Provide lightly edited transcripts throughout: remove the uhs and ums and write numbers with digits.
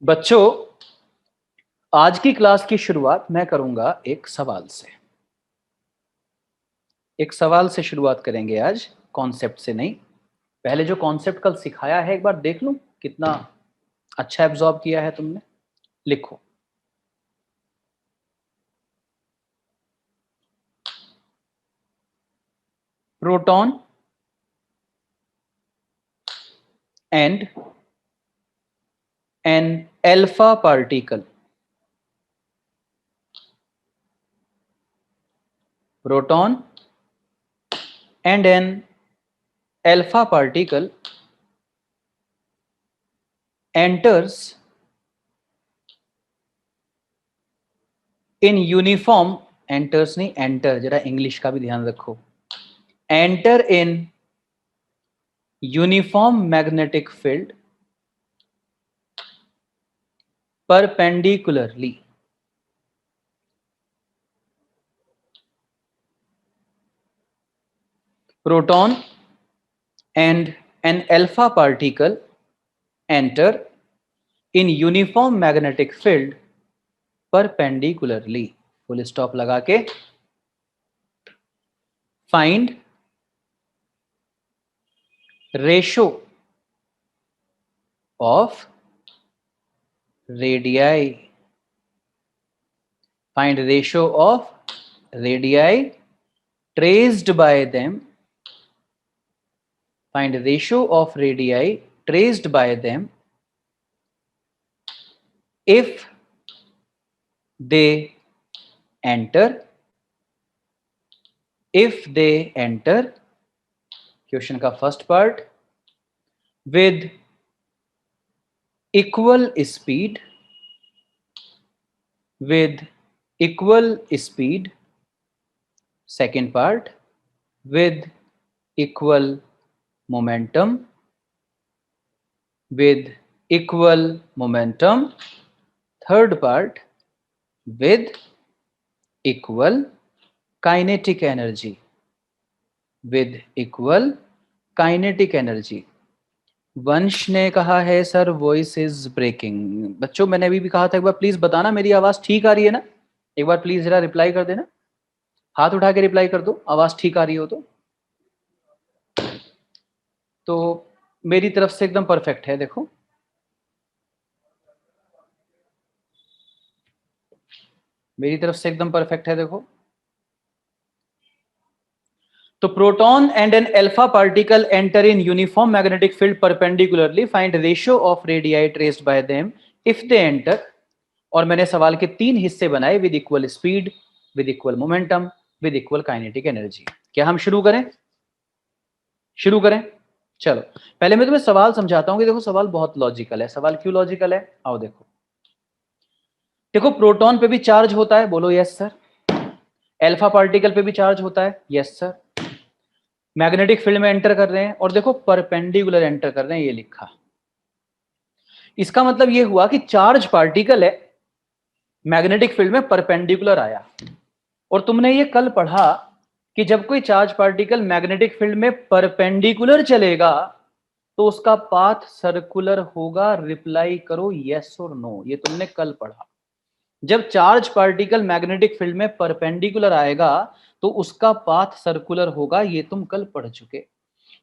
बच्चों, आज की क्लास की शुरुआत मैं करूंगा एक सवाल से। एक सवाल से शुरुआत करेंगे आज, कॉन्सेप्ट से नहीं। पहले जो कॉन्सेप्ट कल सिखाया है एक बार देख लूं कितना अच्छा एब्जॉर्ब किया है तुमने। लिखो, proton and an alpha particle. प्रोटॉन एंड एन alpha particle enters in uniform, enters नहीं enter, जरा इंग्लिश का भी ध्यान रखो। enter in uniform magnetic field perpendicularly. Proton and an alpha particle enter in uniform magnetic field perpendicularly. Full stop लगा के find ratio of radii. Find ratio of radii traced by them. Find ratio of radii traced by them if they enter question का first part with equal speed, second part with equal momentum, third part with equal kinetic energy, वंश ने कहा है sir voice is breaking. बच्चों मैंने अभी भी कहा था, एक बार प्लीज बताना मेरी आवाज ठीक आ रही है ना। एक बार प्लीज जरा रिप्लाई कर देना, हाथ उठा के रिप्लाई कर दो आवाज ठीक आ रही हो तो मेरी तरफ से एकदम परफेक्ट है। देखो मेरी तरफ से एकदम परफेक्ट है। देखो तो proton and an alpha particle enter in uniform magnetic field perpendicularly, find ratio of radii traced by them if they enter. और मैंने सवाल के 3 हिस्से बनाए, with equal speed, with equal momentum, with equal kinetic energy. क्या हम शुरू करें? चलो पहले मैं तुम्हें सवाल समझाता हूं कि देखो सवाल बहुत लॉजिकल है। सवाल क्यों लॉजिकल है आओ देखो प्रोटॉन पे भी चार्ज होता है, बोलो यस सर। अल्फा पार्टिकल पे भी चार्ज होता है, यस सर। मैग्नेटिक फील्ड में एंटर कर रहे हैं और देखो परपेंडिकुलर एंटर कर रहे हैं, ये लिखा। इसका मतलब ये हुआ कि चार्ज पार्टिकल है, मैग्नेटिक फील्ड में परपेंडिकुलर आया। और तुमने ये कल पढ़ा कि जब कोई चार्ज पार्टिकल मैग्नेटिक फील्ड में परपेंडिकुलर चलेगा तो उसका पाथ सर्कुलर होगा। रिप्लाई करो यस और नो, ये तुमने कल पढ़ा। जब चार्ज पार्टिकल मैग्नेटिक फील्ड में परपेंडिकुलर आएगा तो उसका पाथ सर्कुलर होगा, ये तुम कल पढ़ चुके।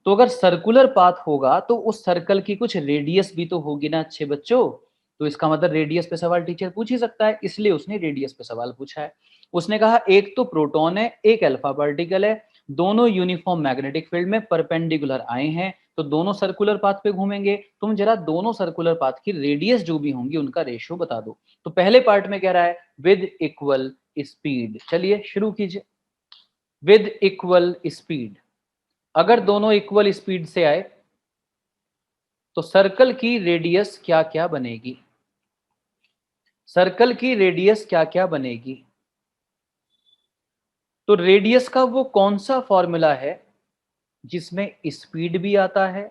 तो अगर सर्कुलर पाथ होगा तो उस सर्कल की कुछ रेडियस भी तो होगी ना अच्छे बच्चों। तो इसका मतलब रेडियस पे सवाल टीचर पूछ ही सकता है, इसलिए उसने रेडियस पे सवाल पूछा है। उसने कहा एक तो प्रोटॉन है, एक अल्फा पार्टिकल है, दोनों यूनिफॉर्म मैग्नेटिक फील्ड में परपेंडिकुलर आए हैं, तो दोनों सर्कुलर पाथ पे घूमेंगे। तुम जरा दोनों सर्कुलर पाथ की रेडियस जो भी होंगी उनका रेशियो बता दो। तो पहले पार्ट में कह रहा है विद इक्वल स्पीड। चलिए शुरू कीजिए। विद इक्वल स्पीड, अगर दोनों इक्वल स्पीड से आए तो सर्कल की रेडियस क्या क्या बनेगी? तो रेडियस का वो कौन सा फॉर्मूला है जिसमें स्पीड भी आता है?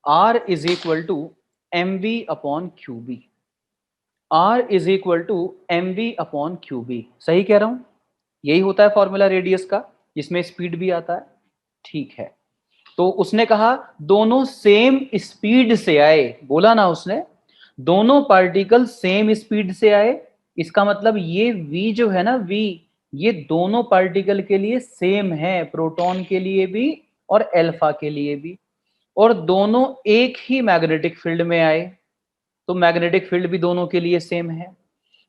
R is equal to M V upon Q B. सही कह रहा हूं? यही होता है फॉर्मूला रेडियस का, जिसमें स्पीड भी आता है। ठीक है, तो उसने कहा दोनों सेम स्पीड से आए, बोला ना उसने, दोनों पार्टिकल सेम स्पीड से आए, इसका मतलब ये v जो है ना v, ये दोनों पार्टिकल के लिए सेम है, प्रोटॉन के लिए भी और अल्फा के लिए भी, और दोनों एक ही मैग्नेटिक फील्ड में आए, तो मैग्नेटिक फील्ड भी दोनों के लिए सेम है,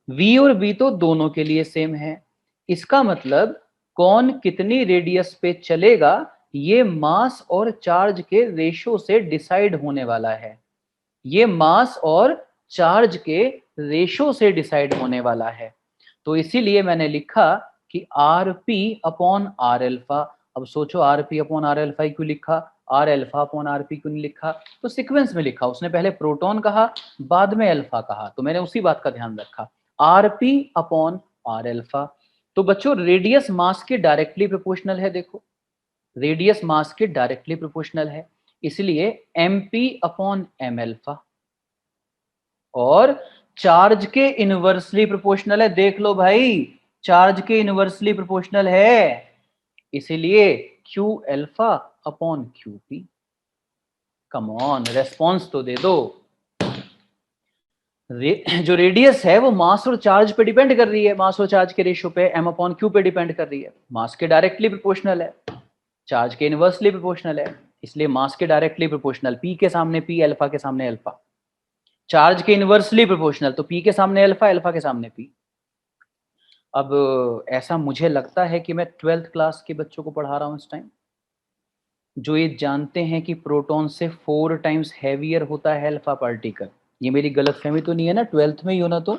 v और v तो दोनों के लिए सेम है। इसका मतलब कौन कितनी रेडियस पे चलेगा ये मास और चार्ज के रेशो से डिसाइड होने वाला है, ये मास और चार्ज के रेशो से डिसाइड होने वाला है। तो इसीलिए मैंने लिखा कि R P upon R alpha. अब सोचो R P upon R alpha क्यों लिखा, R alpha upon R P क्यों नहीं लिखा? तो सीक्वेंस में लिखा, उसने पहले प्रोटॉन कहा बाद में अल्फा कहा, तो मैंने उसी बात का ध्यान रखा, R P upon R alpha. तो बच्चों रेडियस मास के डायरेक्टली प्रोपोर्शनल है, देखो रेडियस मास के डायरेक्टली प्रोपोर्शनल है, इसलिए M P upon M alpha, और चार्ज के इनवर्सली प्रोपोर्शनल है, देख लो भाई चार्ज के इनवर्सली प्रोपोर्शनल है, इसीलिए Q alpha upon Q P. Come on, response तो दे दो। जो रेडियस है वो मास और चार्ज पे डिपेंड कर रही है, मास और चार्ज के रेशियो पे, एम अपॉन क्यू पे डिपेंड कर रही है, मास के डायरेक्टली प्रोपोर्शनल है, चार्ज के इनवर्सली प्रोपोर्शनल है, इसलिए मास के डायरेक्टली प्रोपोर्शनल, पी के सामने पी, अल्फा के सामने अल्फा, चार्ज के इनवर्सली प्रोपोर्शनल, तो पी के सामने अल्फा, अल्फा के सामने पी। अब ऐसा मुझे लगता है कि मैं 12th क्लास के बच्चों को पढ़ा रहा हूं इस टाइम, जो ये जानते हैं कि प्रोटॉन से 4 टाइम्स हैवियर होता है अल्फा पार्टिकल। ये मेरी गलतफहमी तो नहीं है ना, 12th में ही हो ना? तो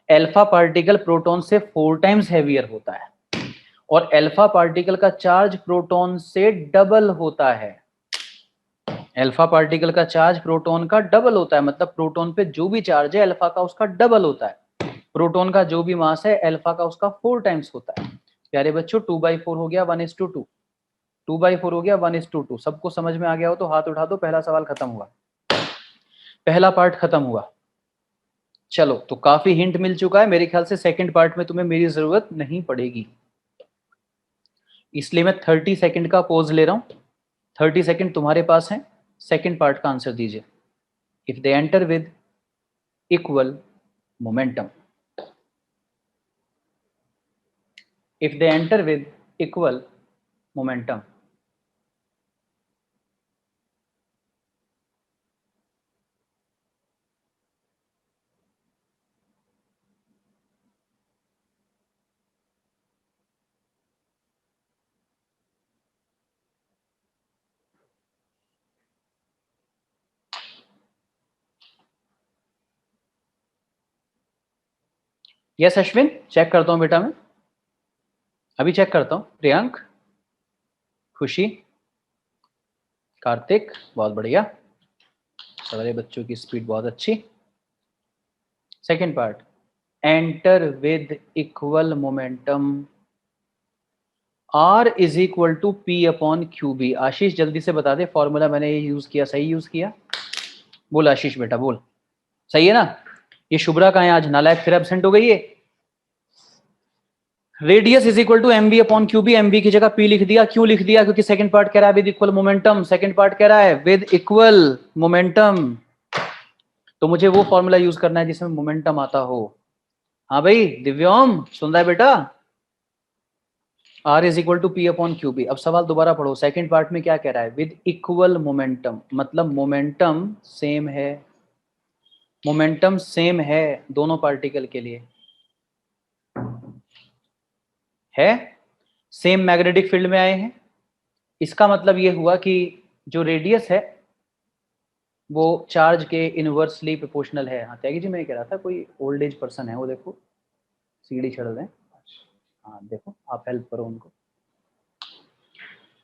अल्फा पार्टिकल प्रोटॉन से 4 टाइम्स हैवियर होता है, और अल्फा पार्टिकल का चार्ज प्रोटॉन से डबल होता है, अल्फा पार्टिकल का चार्ज प्रोटॉन का डबल होता है, मतलब प्रोटॉन पे जो भी चार्ज है अल्फा का उसका डबल होता है, प्रोटॉन का जो भी मास है अल्फा का उसका 4 टाइम्स होता है। प्यारे बच्चों 2/4 हो गया 1:2, 2/4 हो गया 1:2। सबको समझ में आ गया हो तो हाथ उठा दो, पहला सवाल खत्म हुआ, पहला पार्ट खत्म हुआ। चलो तो काफी हिंट मिल चुका है, मेरे ख्याल से सेकंड पार्ट में तुम्हें मेरी जरूरत नहीं पड़ेगी, इसलिए मैं 30 सेकंड का पॉज ले रहा हूं, 30 सेकंड तुम्हारे पास है, सेकंड पार्ट का आंसर दीजिए। If they enter with equal momentum, if they enter with equal momentum, yes Ashwin check करता हूं बेटा, मैं अभी चेक करता हूं। प्रियंक, खुशी, कार्तिक, बहुत बढ़िया, सारे बच्चों की स्पीड बहुत अच्छी। Second part, enter with equal momentum, R is equal to P upon Q b. Ashish जल्दी से बता दे फॉर्मूला, मैंने ये यूज किया, सही यूज किया? बोल आशीष बेटा बोल, सही है ना? ये शुभ्रा कहाँ है आज, नालायक फिर एब्सेंट हो गई है। Radius is equal to M B upon Q B, M B की जगह पी लिख दिया, क्यों लिख दिया? क्योंकि सेकंड पार्ट कह रहा है with equal momentum, second part कह रहा है विद इक्वल मोमेंटम, तो मुझे वो फॉर्मूला यूज करना है जिसमें मोमेंटम आता हो। हाँ भाई दिव्योम सुन रहा है बेटा? R is equal to P upon Q B. अब सवाल दोबारा पढ़ो, सेकंड पार्ट में क्या कह रहा है? विद इक्वल मोमेंटम, मतलब मोमेंटम सेम है, मोमेंटम सेम है दोनों पार्टिकल के लिए, है सेम मैग्नेटिक फील्ड में आए हैं, इसका मतलब ये हुआ कि जो रेडियस है वो चार्ज के इनवर्सली प्रोपोर्शनल है। हाँ त्यागी जी मैं कह रहा था, कोई ओल्ड एज पर्सन है वो, देखो सीढ़ी चढ़ रहे हैं, हाँ देखो आप हेल्प करो उनको।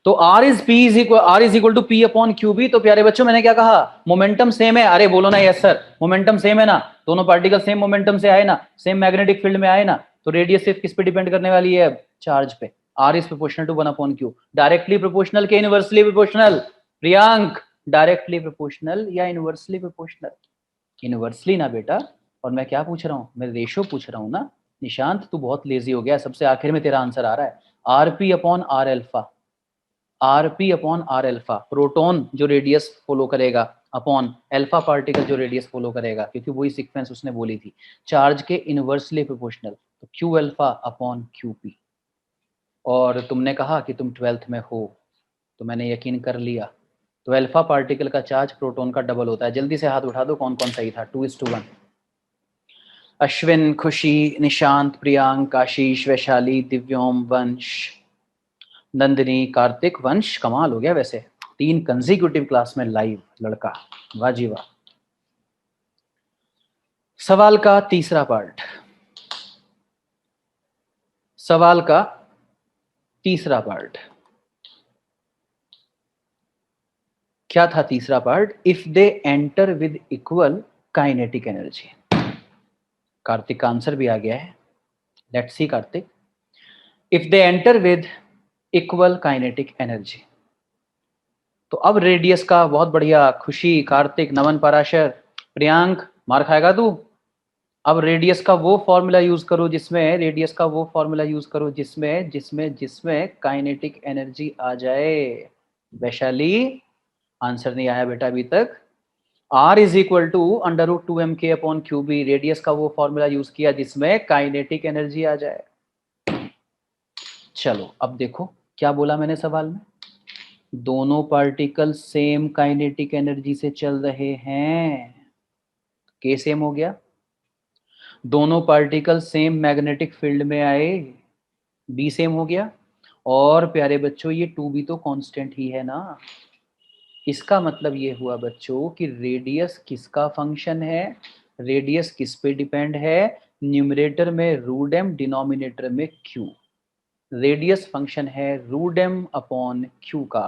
तो R is equal to P upon Q B. तो प्यारे बच्चों मैंने क्या कहा, मोमेंटम सेम है, अरे बोलो ना यस सर, मोमेंटम सेम है ना, दोनों पार्टिकल सेम मोमेंटम से आए ना, सेम मैग्नेटिक फील्ड में आए ना, तो रेडियस सिर्फ किस पे डिपेंड करने वाली है? चार्ज पे। R is proportional to 1 upon q, directly proportional के inversely proportional? Priyank directly proportional या इनवर्सली प्रोपोर्शनल? इनवर्सली ना बेटा, और मैं क्या पूछ रहा हूँ, मैं रेशो पूछ रहा हूँ ना। निशांत तू बहुत लेजी हो गया, सबसे आखिर में तेरा आंसर आ रहा है, R P upon R alpha, R P upon R alpha, proton जो रेडियस फॉलो करेगा अपॉन अल्फा पार्टिकल जो रेडियस फॉलो करेगा, क्योंकि वही सीक्वेंस उसने बोली थी, चार्ज के इनवर्सली प्रोपोर्शनल, तो Q alpha upon Q P. और तुमने कहा कि तुम 12th में हो, तो मैंने यकीन कर लिया। तो अल्फा पार्टिकल का चार्ज प्रोटॉन का डबल होता है। जल्दी से हाथ उठा दो कौन कौन सही था। 2:1। अश्विन, खुशी, निशांत, प्रियांक, आशीष, वैशाली, दिव्योम, वंश, नंदिनी, कार्तिक, वंश। कमाल हो गया वैसे, 3 कंसेक्यूटिव क्लास में लाइव लड़का, वाह जी वाह। सवाल का तीसरा पार्ट, सवाल का तीसरा पार्ट क्या था? तीसरा part, if they enter with equal kinetic energy. Kartik का आंसर भी आ गया है, let's see Kartik. If they enter with equal kinetic energy, तो अब रेडियस का बहुत बढ़िया। खुशी, कार्तिक, नमन, पराशर, प्रियांक, मार खाएगा तू। अब रेडियस का वो फॉर्मूला यूज करो जिसमें, रेडियस का वो फॉर्मूला यूज करो जिसमें जिसमें जिसमें काइनेटिक एनर्जी आ जाए। वैशाली, आंसर नहीं आया बेटा अभी तक। R is equal to √2mk upon Q B. Radius का वो फॉर्मूला यूज किया जिसमें काइनेटिक एनर्जी आ जाए। चलो अब देखो क्या बोला मैंने सवाल में, दोनों पार्टिकल सेम काइनेटिक एनर्जी से चल रहे हैं, के सेम हो गया। दोनों पार्टिकल सेम मैग्नेटिक फील्ड में आए, बी सेम हो गया। और प्यारे बच्चों ये 2b तो कांस्टेंट ही है ना। इसका मतलब ये हुआ बच्चों कि रेडियस किसका फंक्शन है, रेडियस किस पे डिपेंड है, न्यूमरेटर में रूट एम, डिनोमिनेटर में क्यू। रेडियस फंक्शन है रूट एम अपॉन क्यू का।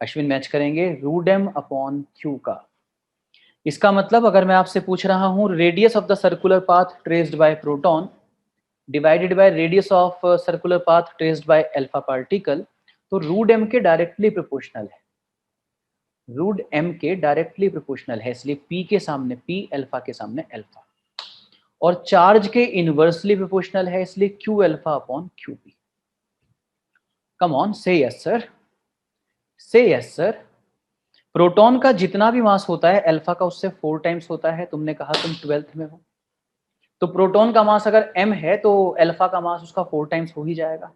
अश्विन मैच करेंगे, रूट एम अपॉन क्यू का। इसका मतलब अगर मैं आपसे पूछ रहा हूं radius of the circular path traced by proton divided by radius of circular path traced by alpha particle, तो रूट एम के डायरेक्टली प्रोपोर्शनल है, रूट एम के डायरेक्टली प्रोपोर्शनल है, इसलिए पी के सामने पी, अल्फा के सामने अल्फा। और चार्ज के इनवर्सली प्रोपोर्शनल है, इसलिए Q alpha upon Q P. Come on, से यस सर, से यस सर। प्रोटॉन का जितना भी मास होता है अल्फा का उससे 4 टाइम्स होता है। तुमने कहा तुम 12th में हो, तो प्रोटॉन का मास अगर m है तो अल्फा का मास उसका 4 टाइम्स हो ही जाएगा।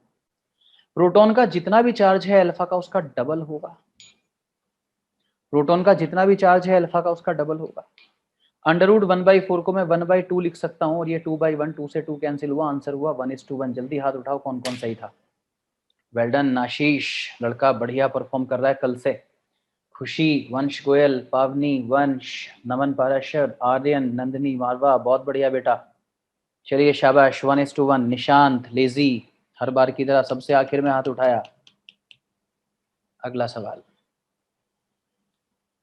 प्रोटॉन का जितना भी चार्ज है अल्फा का उसका डबल होगा, प्रोटॉन का जितना भी चार्ज है अल्फा का उसका डबल होगा। √1/4 को मैं 1/2 लिख सकता हूं, और ये 2/1, 2 से 2 कैंसिल हुआ, आंसर हुआ 1:1। जल्दी हाथ उठाओ कौन कौन सही था। वेल डन आशीष, लड़का बढ़िया परफॉर्म कर रहा है कल से। खुशी, वंश गोयल, पावनी, वंश, नमन पाराशर, आर्यन, नंदिनी, मारवा, बहुत बढ़िया बेटा। चलिए शाबाश, 1:1। निशांत लेजी, हर बार की तरह सबसे आखिर में हाथ उठाया। अगला सवाल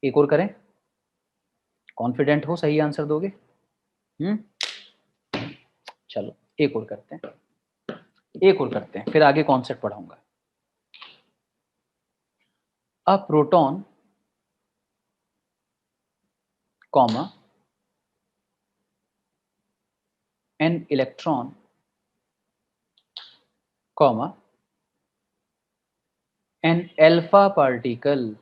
एक और करें, कॉन्फिडेंट हो सही आंसर दोगे? चलो एक और करते हैं, एक और करते हैं, फिर आगे कॉन्सेप्ट पढ़ाऊंगा। A proton comma an electron comma an alpha particle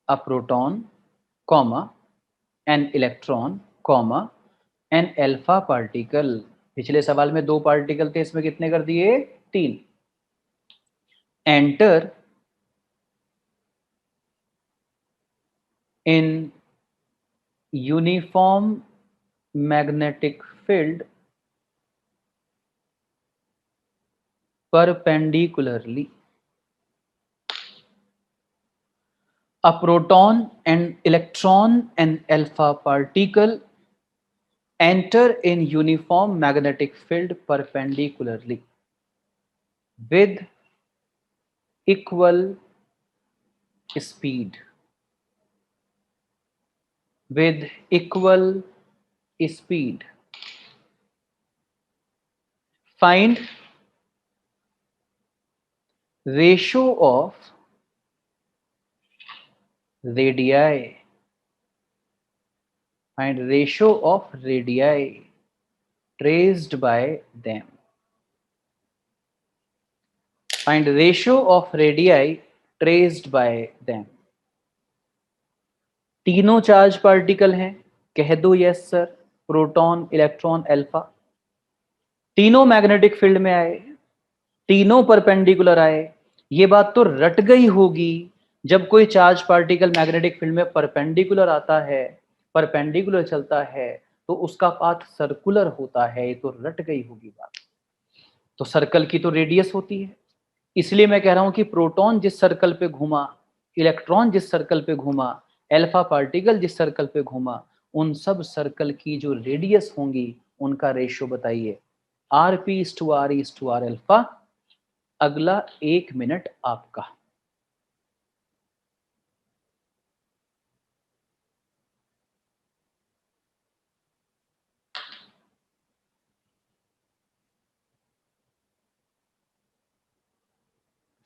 a proton comma an electron comma an alpha particle. पिछले सवाल में 2 पार्टिकल थे, इसमें कितने कर दिए? 3। Enter in uniform magnetic field perpendicularly. A proton, an electron, and alpha particle enter in uniform magnetic field perpendicularly with equal speed. With equal speed. Find ratio of radii. Find ratio of radii traced by them. Find ratio of radii traced by them. तीनों charge particle हैं, कह दो yes sir, proton, electron, alpha. तीनों magnetic field में आए, तीनों perpendicular आए। ये बात तो रट गई होगी, जब कोई चार्ज पार्टिकल मैग्नेटिक फील्ड में परपेंडिकुलर आता है, परपेंडिकुलर चलता है, तो उसका पाथ सर्कुलर होता है। ये तो रट गई होगी बात। तो सर्कल की तो रेडियस होती है, इसलिए मैं कह रहा हूं कि प्रोटॉन जिस सर्कल पे घूमा, इलेक्ट्रॉन जिस सर्कल पे घूमा, अल्फा पार्टिकल जिस सर्कल पे घूमा, उन सब सर्कल की जो रेडियस होंगी उनका रेशियो बताइए। R P is to R is to R alpha. अगला 1 मिनट आपका।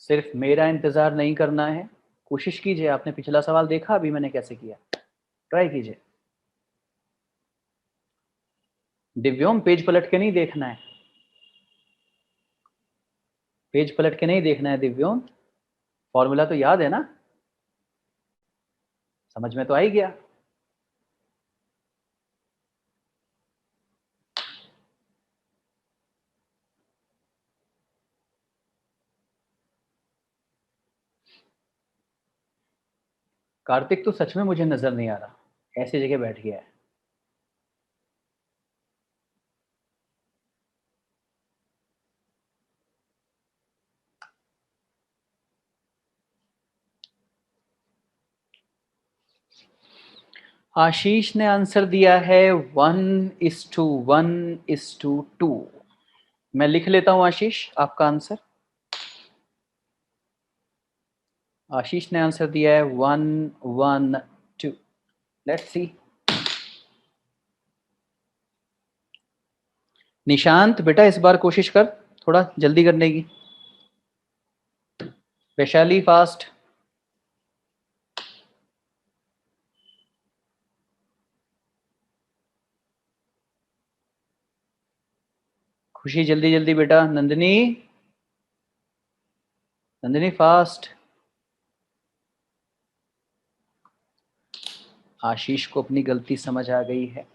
सिर्फ मेरा इंतजार नहीं करना है, कोशिश कीजिए। आपने पिछला सवाल देखा अभी मैंने कैसे किया, ट्राई कीजिए। दिव्योम पेज पलट के नहीं देखना है, पेज पलट के नहीं देखना है दिव्योम, फॉर्मूला तो याद है ना, समझ में तो आ ही गया। कार्तिक तो सच में मुझे नजर नहीं आ रहा, ऐसी जगह बैठ गया है। आशीष ने आंसर दिया है 1:1:2। मैं लिख लेता हूं आशीष आपका आंसर। आशीष ने आंसर दिया है 1:1:2। Let's see. निशांत बेटा इस बार कोशिश कर थोड़ा जल्दी करने की। वैशाली फास्ट। खुशी जल्दी जल्दी बेटा। नंदिनी, नंदिनी फास्ट। आशीष को अपनी गलती समझ आ गई है।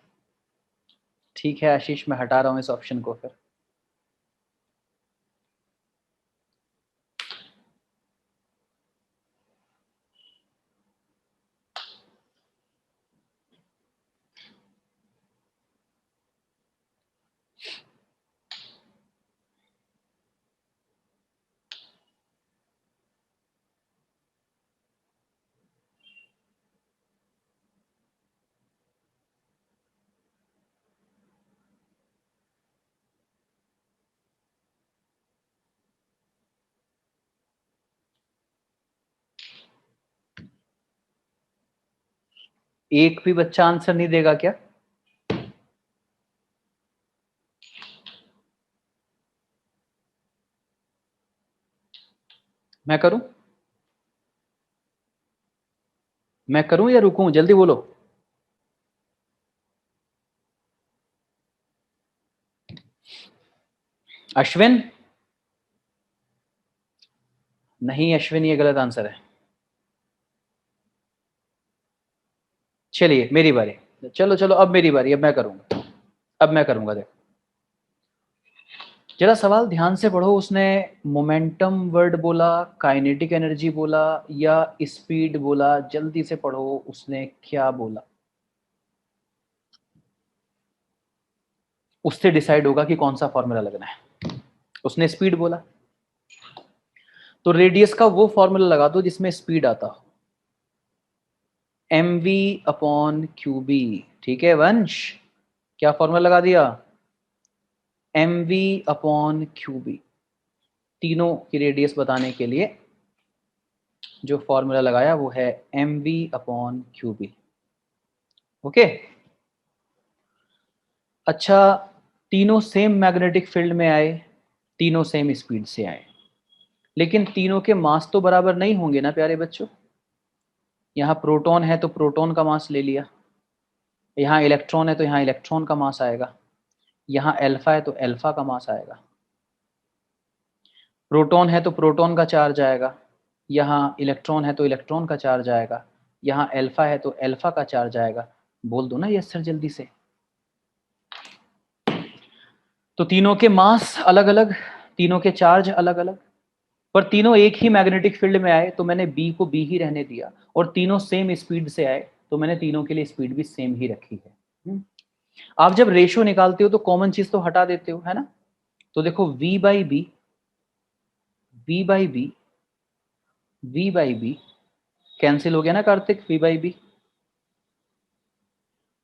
ठीक है आशीष, मैं हटा रहा हूं इस ऑप्शन को फिर। एक भी बच्चा आंसर नहीं देगा क्या? मैं करूं? मैं करूं या रुकूं? जल्दी बोलो। अश्विन? नहीं अश्विन, ये गलत आंसर है। चलिए मेरी बारी। चलो चलो अब मेरी बारी, अब मैं करूंगा, अब मैं करूंगा। देखो जरा सवाल ध्यान से पढ़ो। उसने मोमेंटम वर्ड बोला, काइनेटिक एनर्जी बोला या स्पीड बोला? जल्दी से पढ़ो, उसने क्या बोला? उससे डिसाइड होगा कि कौन सा फॉर्मूला लगना है। उसने स्पीड बोला, तो रेडियस का वो फॉर्मूला लगा दो जिसमें स्पीड आता हो। mv/qb। ठीक है वंश, क्या फॉर्मूला लगा दिया? mv/qb। तीनों की रेडियस बताने के लिए जो फॉर्मूला लगाया वो है mv/qb। ओके। अच्छा, तीनों सेम मैग्नेटिक फील्ड में आए, तीनों सेम स्पीड से आए, लेकिन तीनों के मास तो बराबर नहीं होंगे ना प्यारे बच्चों। यहाँ प्रोटॉन है तो प्रोटॉन का मास ले लिया, यहाँ इलेक्ट्रॉन है तो यहाँ इलेक्ट्रॉन का मास आएगा, यहाँ अल्फा है तो अल्फा का मास आएगा। प्रोटॉन है तो प्रोटॉन का चार्ज आएगा, यहाँ इलेक्ट्रॉन है तो इलेक्ट्रॉन का चार्ज आएगा, यहाँ अल्फा है तो अल्फा का चार्ज आएगा। बोल दो ना यस सर जल्दी से। तो तीनों के मास अलग अलग, तीनों के चार्ज अलग अलग, पर तीनों एक ही मैग्नेटिक फील्ड में आए तो मैंने बी को बी ही रहने दिया, और तीनों सेम स्पीड से आए तो मैंने तीनों के लिए स्पीड भी सेम ही रखी है। आप जब रेशियो निकालते हो तो कॉमन चीज तो हटा देते हो, है ना। तो देखो v by B, v by B, v by B cancel हो गया ना कार्तिक, v बाई बी।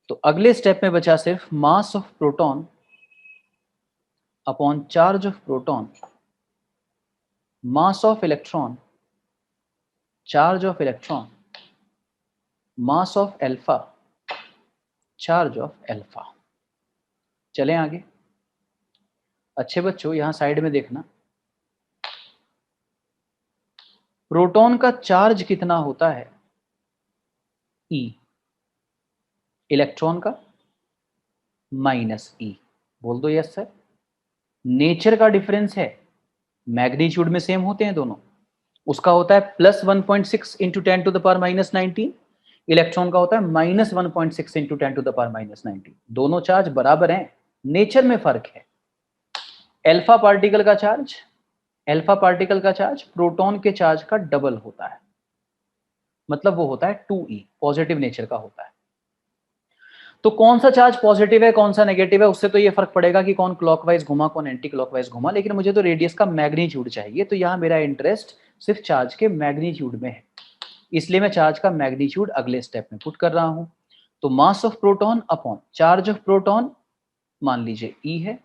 तो अगले स्टेप में बचा सिर्फ mass of proton upon charge of proton, mass of electron, charge of electron, mass of alpha, charge of alpha. चलें आगे। अच्छे बच्चों यहां साइड में देखना, प्रोटॉन का चार्ज कितना होता है, E, इलेक्ट्रॉन का माइनस E। बोल दो यस सर। नेचर का डिफरेंस है, मैग्नीट्यूड में सेम होते हैं दोनों। उसका होता है +1.6 into 10 to the power -19, electron का होता है -1.6 इंटू 10 टू द पावर -19। दोनों चार्ज बराबर हैं, नेचर में फर्क है। अल्फा पार्टिकल का चार्ज, अल्फा पार्टिकल का चार्ज प्रोटॉन के चार्ज का डबल होता है, मतलब वो होता है 2e, पॉजिटिव नेचर का होता है। तो कौन सा चार्ज पॉजिटिव है कौन सा नेगेटिव है, उससे तो ये फर्क पड़ेगा कि कौन क्लॉकवाइज घुमा कौन एंटी क्लॉकवाइज घुमा, लेकिन मुझे तो रेडियस का मैग्नीट्यूड चाहिए। तो यहां मेरा इंटरेस्ट सिर्फ चार्ज के मैग्नीट्यूड में है, इसलिए मैं चार्ज का मैग्नीट्यूड अगले स्टेप में पुट कर रहा हूं। तो mass of proton upon charge of proton, मान लीजिए E है,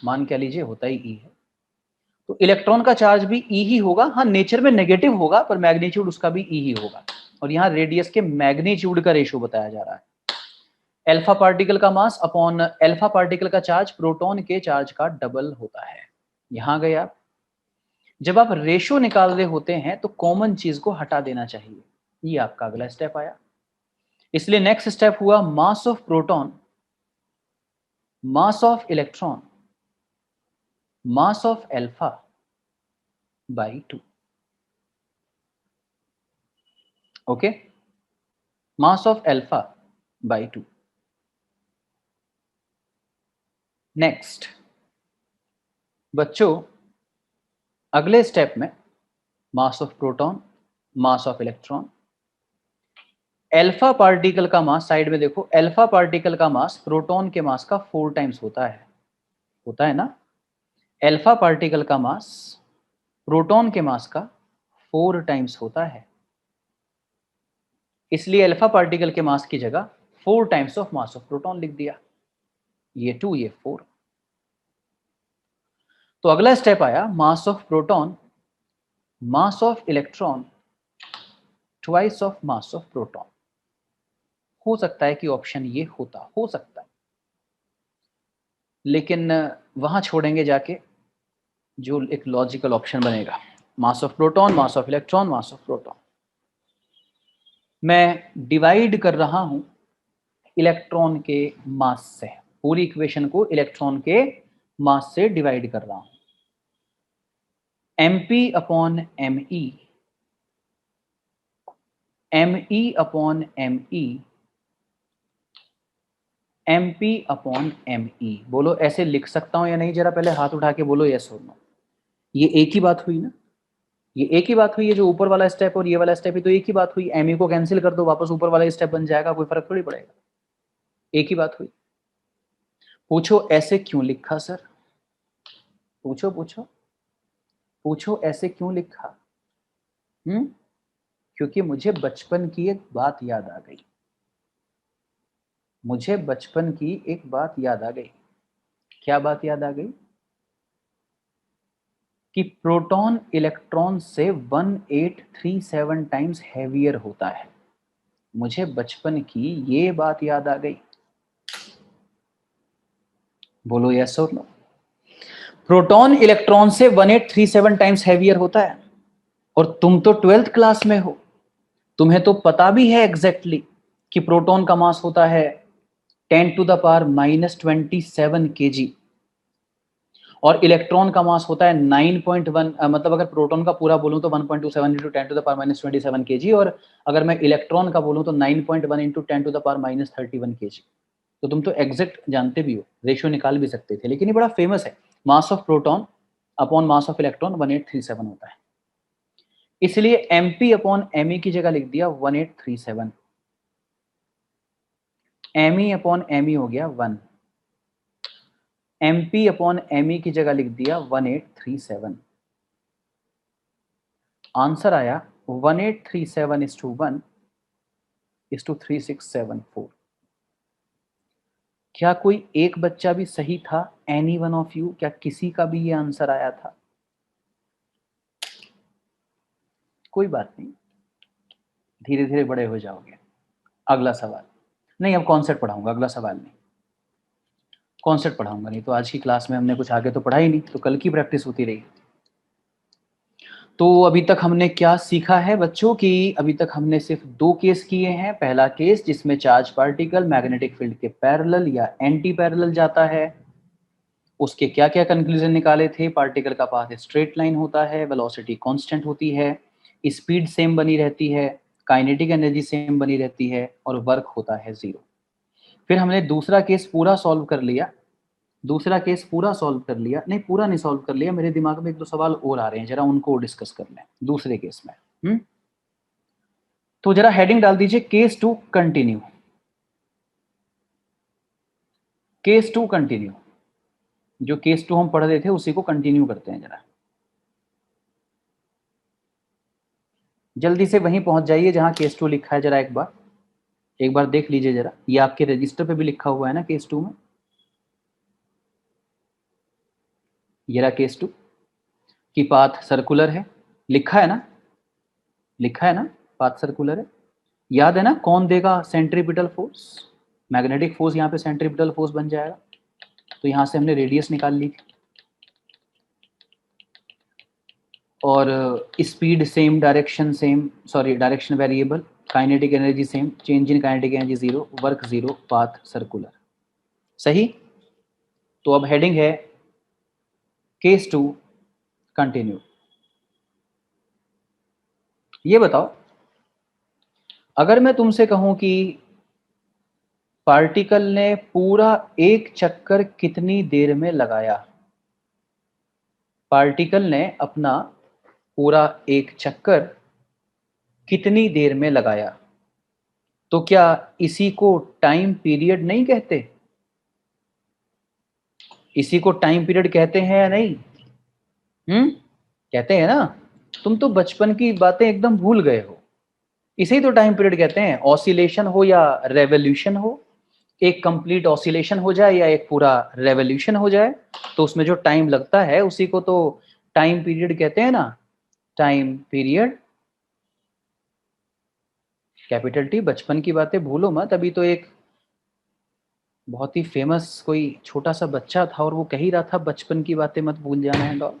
मान क्या लीजिए होता ही E है। तो इलेक्ट्रॉन का चार्ज भी E ही होगा, हाँ नेचर में नेगेटिव होगा पर मैग्नीट्यूड उसका भी E ही होगा। और यहाँ रेडियस के मैग्नीट्यूड का रेशियो बताया जा रहा है। अल्फा पार्टिकल का मास अपॉन अल्फा पार्टिकल का चार्ज प्रोटॉन के चार्ज का डबल होता है। यहां गए आप। जब आप रेशियो निकाल रहे होते हैं तो कॉमन चीज को हटा देना चाहिए, ये आपका अगला स्टेप आया। इसलिए नेक्स्ट स्टेप हुआ mass of proton, mass of electron, mass of alpha by 2। Okay, mass of alpha by 2। Next बच्चों अगले स्टेप में mass of proton, mass of electron, alpha particle का मास, साइड में देखो, अल्फा पार्टिकल का मास प्रोटॉन के मास का 4 टाइम्स होता है ना। अल्फा पार्टिकल का मास प्रोटॉन के मास का 4 टाइम्स होता है, इसलिए अल्फा पार्टिकल के मास की जगह 4 times of mass of proton लिख दिया, ये 2 ये 4। तो अगला स्टेप आया mass of proton, mass of electron, twice of mass of proton. हो सकता है कि ऑप्शन ये होता, हो सकता है, लेकिन वहां छोड़ेंगे जाके जो एक लॉजिकल ऑप्शन बनेगा, mass of proton, mass of electron, mass of proton. मैं डिवाइड कर रहा हूं इलेक्ट्रॉन के मास से, पूरी इक्वेशन को इलेक्ट्रॉन के मास से डिवाइड कर रहा हूं। mp upon me, me upon me, mp upon me। बोलो ऐसे लिख सकता हूं या नहीं, जरा पहले हाथ उठा के बोलो यस और नो। ये एक ही बात हुई ना, ये एक ही बात हुई है, जो ऊपर वाला स्टेप और ये वाला स्टेप ही तो एक ही बात हुई। me को कैंसिल कर दो, वापस ऊपर वाला स्टेप बन जाएगा, कोई फर्क थोड़ी पड़ेगा, एक ही बात हुई। पूछो ऐसे क्यों लिखा सर, पूछो पूछो पूछो ऐसे क्यों लिखा। क्योंकि मुझे बचपन की एक बात याद आ गई, मुझे बचपन की एक बात याद आ गई। क्या बात याद आ गई? कि प्रोटॉन इलेक्ट्रॉन से 1837 टाइम्स हैवियर होता है। मुझे बचपन की ये बात याद आ गई। बोलो यस और नो। प्रोटॉन इलेक्ट्रॉन से 1837 टाइम्स हैवियर होता है, और तुम तो 12th क्लास में हो, तुम्हें तो पता भी है एग्जैक्टली कि प्रोटॉन का मास होता है 10 टू द पावर -27 kg, और इलेक्ट्रॉन का मास होता है 9.1, मतलब अगर प्रोटॉन का पूरा बोलूं तो 1.27 into 10 to the power -27 kg, और अगर मैं इलेक्ट्रॉन का बोलूं तो 9.1 into 10 to the power -31 kg। तो तुम तो एग्जैक्ट जानते भी हो, रेशियो निकाल भी सकते थे, लेकिन ये बड़ा फेमस है, mass of proton upon mass of electron 1837 होता है, इसलिए mp अपॉन me की जगह लिख दिया 1837, me अपॉन me हो गया 1, mp अपॉन me की जगह लिख दिया 1837। आंसर आया 1837:1:3674। क्या कोई एक बच्चा भी सही था? एनी वन ऑफ यू, क्या किसी का भी ये आंसर आया था? कोई बात नहीं, धीरे धीरे बड़े हो जाओगे। अगला सवाल, नहीं अब कॉन्सेप्ट पढ़ाऊंगा, अगला सवाल नहीं, कॉन्सेप्ट पढ़ाऊंगा, नहीं तो आज की क्लास में हमने कुछ आगे तो पढ़ा ही नहीं, तो कल की प्रैक्टिस होती रही। तो अभी तक हमने क्या सीखा है बच्चों की? अभी तक हमने सिर्फ दो केस किए हैं। पहला केस जिसमें चार्ज पार्टिकल मैग्नेटिक फील्ड के पैरेलल या एंटी पैरेलल जाता है, उसके क्या क्या कंक्लूजन निकाले थे? पार्टिकल का पाथ स्ट्रेट लाइन होता है, वेलोसिटी कांस्टेंट होती है, स्पीड सेम बनी रहती है, काइनेटिक एनर्जी सेम बनी रहती है, और वर्क होता है 0। फिर हमने दूसरा केस पूरा सॉल्व कर लिया, नहीं पूरा नहीं सॉल्व कर लिया, मेरे दिमाग में एक दो सवाल और आ रहे हैं, जरा उनको डिस्कस कर लें दूसरे केस में। तो जरा हेडिंग डाल दीजिए केस 2 कंटिन्यू, केस 2 कंटिन्यू, जो केस 2 हम पढ़ रहे थे उसी को कंटिन्यू करते हैं। जरा जल्दी से वहीं पहुंच जाइए जहां केस 2 लिखा है, जरा एक बार देख लीजिए जरा, ये आपके रजिस्टर पे भी लिखा हुआ है ना केस 2 में, ये रहा केस 2 की पाथ सर्कुलर है, लिखा है ना, पाथ सर्कुलर है। याद है ना कौन देगा सेंट्रीपिटल फोर्स? मैग्नेटिक फोर्स यहाँ पे सेंट्रीपिटल फोर्स बन जाएगा, तो यहां से हमने रेडियस निकाल ली, और speed same, direction variable, kinetic energy same, change in kinetic energy 0, work 0, path circular. सही। तो अब हेडिंग है केस 2 कंटिन्यू। ये बताओ, अगर मैं तुमसे कहूं कि पार्टिकल ने पूरा एक चक्कर कितनी देर में लगाया, पार्टिकल ने अपना पूरा एक चक्कर कितनी देर में लगाया, तो क्या इसी को टाइम पीरियड नहीं कहते? इसी को टाइम पीरियड कहते हैं या नहीं? कहते हैं ना? तुम तो बचपन की बातें एकदम भूल गए हो। इसे ही तो टाइम पीरियड कहते हैं, ऑसिलेशन हो या रेवोल्यूशन हो, एक कंप्लीट ऑसिलेशन हो जाए या एक पूरा रेवोल्यूशन हो जाए, तो उसमें जो टाइम लगता है उसी को तो टाइम पीरियड कहते हैं ना, टाइम पीरियड। कैपिटल टी, बचपन की बातें भूलो मत। अभी तो एक बहुत ही फेमस कोई छोटा सा बच्चा था और वो कह ही रहा था बचपन की बातें मत भूल जाना है डॉल।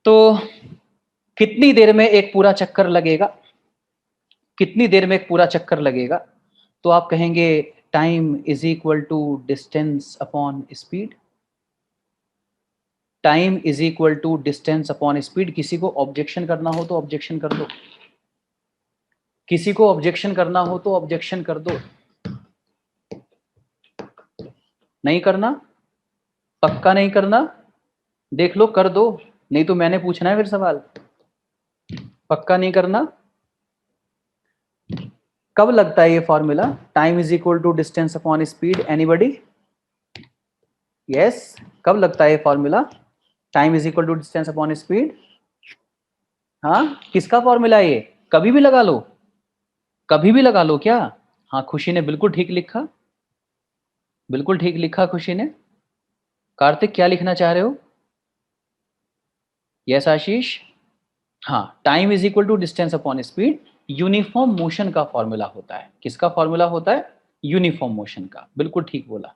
तो कितनी देर में एक पूरा चक्कर लगेगा, कितनी देर में एक पूरा चक्कर लगेगा? तो आप कहेंगे time is equal to distance upon speed, time is equal to distance upon speed. किसी को ऑब्जेक्शन करना हो तो ऑब्जेक्शन कर दो, किसी को ऑब्जेक्शन करना हो तो ऑब्जेक्शन कर दो। नहीं करना? पक्का नहीं करना? देख लो कर दो, नहीं तो मैंने पूछना है फिर सवाल। पक्का नहीं करना? कब लगता है ये formula, time is equal to distance upon speed? Anybody? Yes, कब लगता है ये formula, time is equal to distance upon speed? हाँ, किसका फॉर्मूला है ये? कभी भी लगा लो, कभी भी लगा लो क्या? हाँ, खुशी ने बिल्कुल ठीक लिखा, बिल्कुल ठीक लिखा खुशी ने। कार्तिक क्या लिखना चाह रहे हो? यस आशीष? हाँ, time is equal to distance upon speed uniform motion का फॉर्मूला होता है। किसका फॉर्मूला होता है? यूनिफॉर्म मोशन का, बिल्कुल ठीक बोला।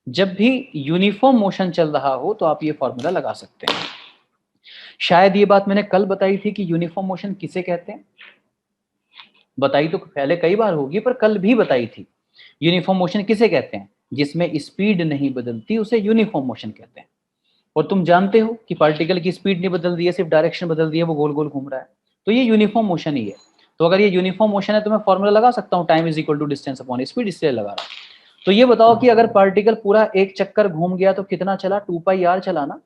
जब भी यूनिफॉर्म मोशन चल रहा हो तो आप ये फॉर्मूला लगा सकते हैं। शायद ये बात मैंने कल बताई थी कि यूनिफॉर्म मोशन किसे कहते हैं, बताई तो पहले कई बार होगी पर कल भी बताई थी। यूनिफॉर्म मोशन किसे कहते हैं? जिसमें स्पीड नहीं बदलती उसे यूनिफॉर्म मोशन कहते हैं। और तुम जानते हो कि पार्टिकल की स्पीड नहीं बदल रही है, सिर्फ डायरेक्शन बदल रही है, वो गोल गोल घूम रहा है, तो ये यूनिफॉर्म मोशन ही है। तो अगर ये यूनिफॉर्म मोशन है तो मैं फॉर्मूला लगा सकता हूँ time is equal to distance upon speed, इसलिए लगा रहा हूँ। तो ये बताओ कि अगर पार्टिकल पूरा एक चक्कर घूम गया तो कितना चला, 2πr चलाना।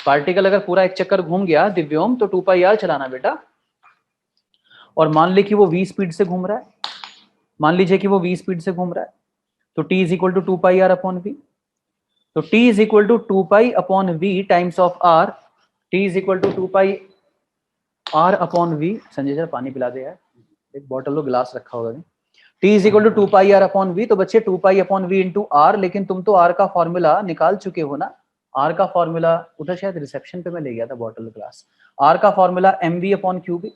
पार्टिकल अगर पूरा एक चक्कर घूम गया दिव्योम तो 2πr चलाना बेटा। और मान ली कि वो v स्पीड से घूम रहा है, मान लीजिए कि वो v स्पीड से घूम रहा है, तो t is equal to 2πr upon v। तो t is equal to 2π upon v times of r, t is equal to 2π r upon v। Sanjay sir पानी पिला दे यार, एक बॉटल लो, गिलास रखा होगा। t is equal to 2πr upon v, तो बच्चे 2π अपॉन v इंटू r, लेकिन तुम तो r का फॉर्मूला निकाल चुके हो ना। r का फॉर्मूला उधर शायद रिसेप्शन पे मैं ले गया था बॉटल ग्लास। r का formula mv upon q b,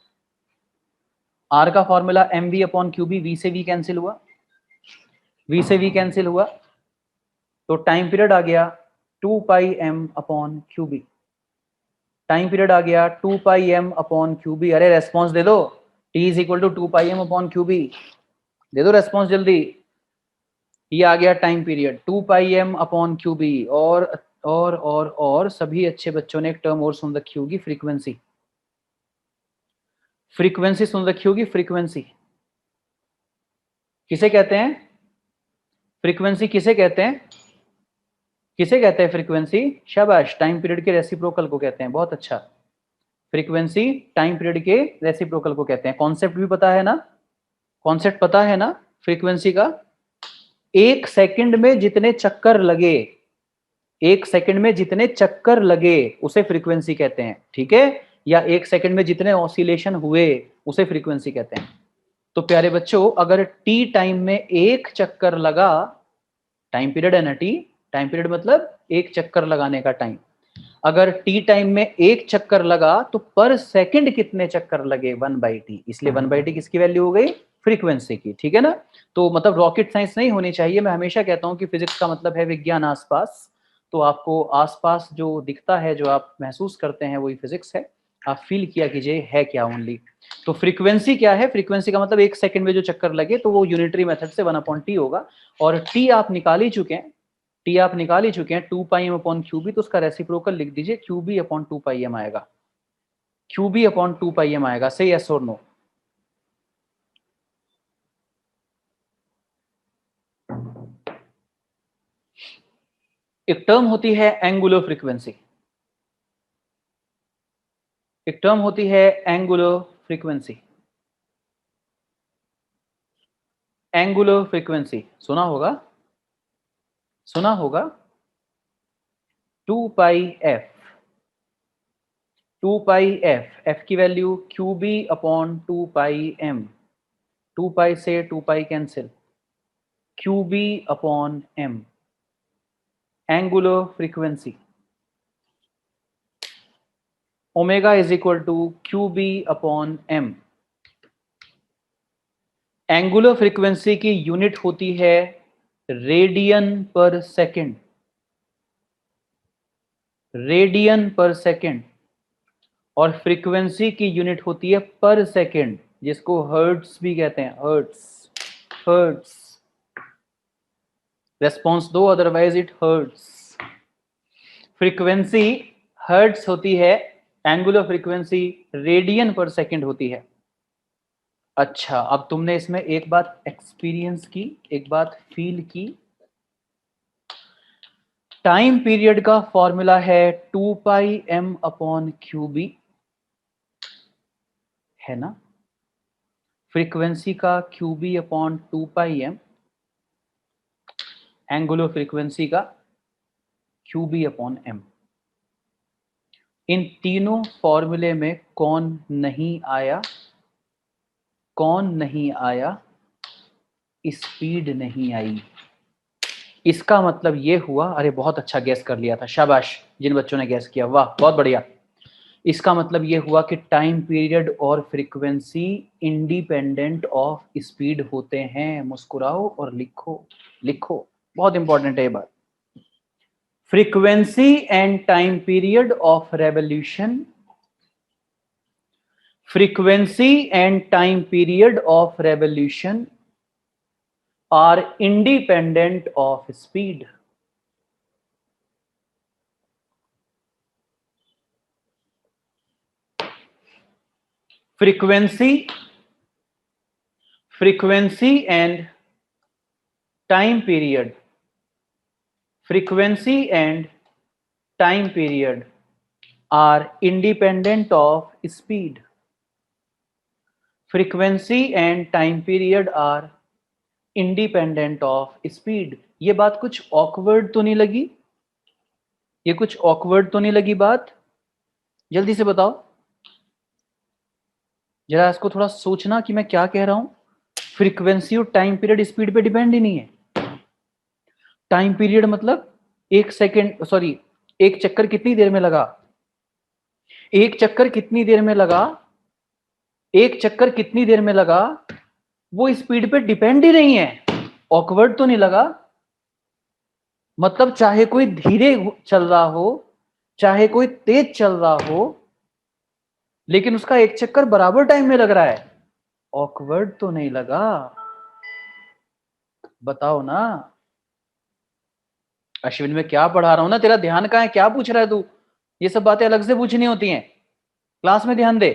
r का formula mv upon q b, v से v कैंसिल हुआ, v से v कैंसिल हुआ, तो टाइम पीरियड आ गया 2πm upon q b, time period आ गया 2πm अपॉन क्यूबी। अरे रेस्पॉन्स दे दो, t is equal to 2πm upon q b, दे दो रेस्पॉन्स जल्दी। ये आ गया time period 2πm upon QB. और सभी अच्छे बच्चों ने एक टर्म और सुन रखी होगी, फ्रीक्वेंसी। फ्रीक्वेंसी सुन रखी होगी, फ्रीक्वेंसी किसे कहते हैं, फ्रीक्वेंसी किसे कहते हैं, किसे कहते हैं फ्रीक्वेंसी? शाबाश, टाइम पीरियड के रेसिप्रोकल को कहते हैं, बहुत अच्छा। फ्रीक्वेंसी टाइम पीरियड के रेसिप्रोकल को कहते हैं। कॉन्सेप्ट भी पता है ना, कॉन्सेप्ट पता है ना फ्रीक्वेंसी का? एक सेकंड में जितने चक्कर लगे, एक सेकंड में जितने चक्कर लगे उसे फ्रीक्वेंसी कहते हैं, ठीक है? या एक सेकंड में जितने ऑसिलेशन हुए उसे फ्रीक्वेंसी कहते हैं। तो प्यारे बच्चों, अगर टी टाइम में एक चक्कर लगा, टाइम पीरियड है ना टी, टाइम पीरियड मतलब एक चक्कर लगाने का टाइम। अगर टी टाइम में एक चक्कर लगा तो पर सेकंड कितने चक्कर लगे, 1/t, इसलिए 1/t किसकी वैल्यू हो गई, फ्रीक्वेंसी की, ठीक है ना? तो मतलब रॉकेट साइंस नहीं होनी चाहिए। मैं हमेशा कहता हूं कि फिजिक्स का मतलब है विज्ञान आसपास, तो आपको आसपास जो दिखता है, जो आप महसूस करते हैं, वही फिजिक्स है। आप फील किया कीजिए है क्या ओनली। तो फ्रीक्वेंसी क्या है, फ्रीक्वेंसी का मतलब एक सेकंड में जो चक्कर लगे, तो वो यूनिटरी मेथड से 1/t होगा। और टी आप निकाल ही चुके हैं, टी आप निकाल ही चुके हैं 2πm अपॉन क्यूबी, तो उसका रेसिप्रोकल लिख दीजिए, क्यूबी अपॉन 2πm आएगा, क्यूबी अपॉन 2πm आएगा। से यस और नो? एक टर्म होती है एंगुलर फ्रीक्वेंसी, एक टर्म होती है एंगुलर फ्रीक्वेंसी। एंगुलर फ्रीक्वेंसी सुना होगा, सुना होगा। 2πf, 2πf, f की वैल्यू क्यूबी अपॉन 2πm, 2π से 2π cancel, q b upon m, angular frequency. Omega is equal to q b upon m। Angular frequency की यूनिट होती है radian per second, radian per second. और फ्रीक्वेंसी की यूनिट होती है per second, जिसको हर्ट्स भी कहते हैं, हर्ट्स, हर्ट्स। रेस्पॉन्स दो, otherwise it hurts. Frequency hertz होती है, angular frequency radian per second होती है। अच्छा, अब तुमने इसमें एक बात एक्सपीरियंस की, एक बात फील की। टाइम पीरियड का फॉर्मूला है 2πm अपॉन क्यूबी, है ना? फ्रीक्वेंसी का Q B upon 2πm, angular frequency का क्यूबी अपॉन m। इन तीनों फॉर्मूले में कौन नहीं आया, कौन नहीं आया? स्पीड नहीं आई। इसका मतलब ये हुआ, अरे बहुत अच्छा गैस कर लिया था, शाबाश जिन बच्चों ने गैस किया, वाह बहुत बढ़िया। इसका मतलब ये हुआ कि टाइम पीरियड और फ्रीक्वेंसी इंडिपेंडेंट ऑफ स्पीड होते हैं। मुस्कुराओ और लिखो, लिखो, बहुत इंपॉर्टेंट है ये बात। Frequency and time period of revolution, frequency and time period of revolution are independent of speed. frequency and time period, frequency and time period are independent of speed. Frequency and time period are independent of speed. ये बात कुछ awkward तो नहीं लगी? ये कुछ awkward तो नहीं लगी बात? जल्दी से बताओ जरा, इसको थोड़ा सोचना कि मैं क्या कह रहा हूं। फ्रीक्वेंसी और टाइम पीरियड स्पीड पे डिपेंड ही नहीं है। टाइम पीरियड मतलब एक सेकेंड, सॉरी, एक चक्कर कितनी देर में लगा, एक चक्कर कितनी देर में लगा, एक चक्कर कितनी देर में लगा, वो स्पीड पे डिपेंड ही नहीं है। ऑकवर्ड तो नहीं लगा? मतलब चाहे कोई धीरे चल रहा हो, चाहे कोई तेज चल रहा हो, लेकिन उसका एक चक्कर बराबर टाइम में लग रहा है। ऑकवर्ड तो नहीं लगा? बताओ ना। अश्विन, में क्या पढ़ा रहा हूं ना, तेरा ध्यान कहां है? क्या पूछ रहा है तू? ये सब बातें अलग से पूछनी होती हैं, क्लास में ध्यान दे।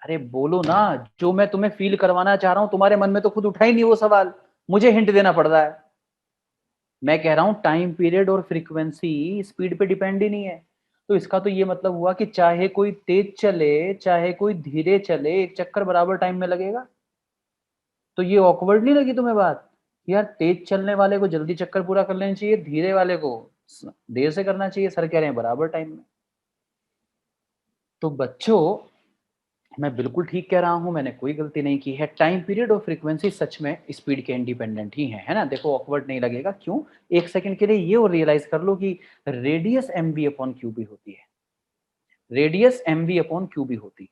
अरे बोलो ना, जो मैं तुम्हें फील करवाना चाह रहा हूं तुम्हारे मन में तो खुद उठा ही नहीं वो सवाल, मुझे हिंट देना पड़ रहा है। मैं कह रहा हूं टाइम पीरियड और फ्रीक्वेंसी स्पीड पे डिपेंड ही नहीं है। तो इसका तो ये मतलब हुआ कि चाहे कोई तेज चले चाहे कोई धीरे चले, एक चक्कर बराबर टाइम में लगेगा। तो ये ऑकवर्ड नहीं लगी तुम्हें बात? यार तेज चलने वाले को जल्दी चक्कर पूरा कर लेना चाहिए, धीरे वाले को देर से करना चाहिए, सर कह रहे हैं बराबर टाइम में। तो बच्चों, मैं बिल्कुल ठीक कह रहा हूं, मैंने कोई गलती नहीं की है। टाइम पीरियड और फ्रीक्वेंसी सच में स्पीड के इंडिपेंडेंट ही है ना? देखो ऑकवर्ड नहीं लगेगा। क्यों? एक सेकंड के लिए ये और रियलाइज कर लो कि रेडियस mv अपॉन क्यू भी होती है, रेडियस mv अपॉन क्यू भी होती है।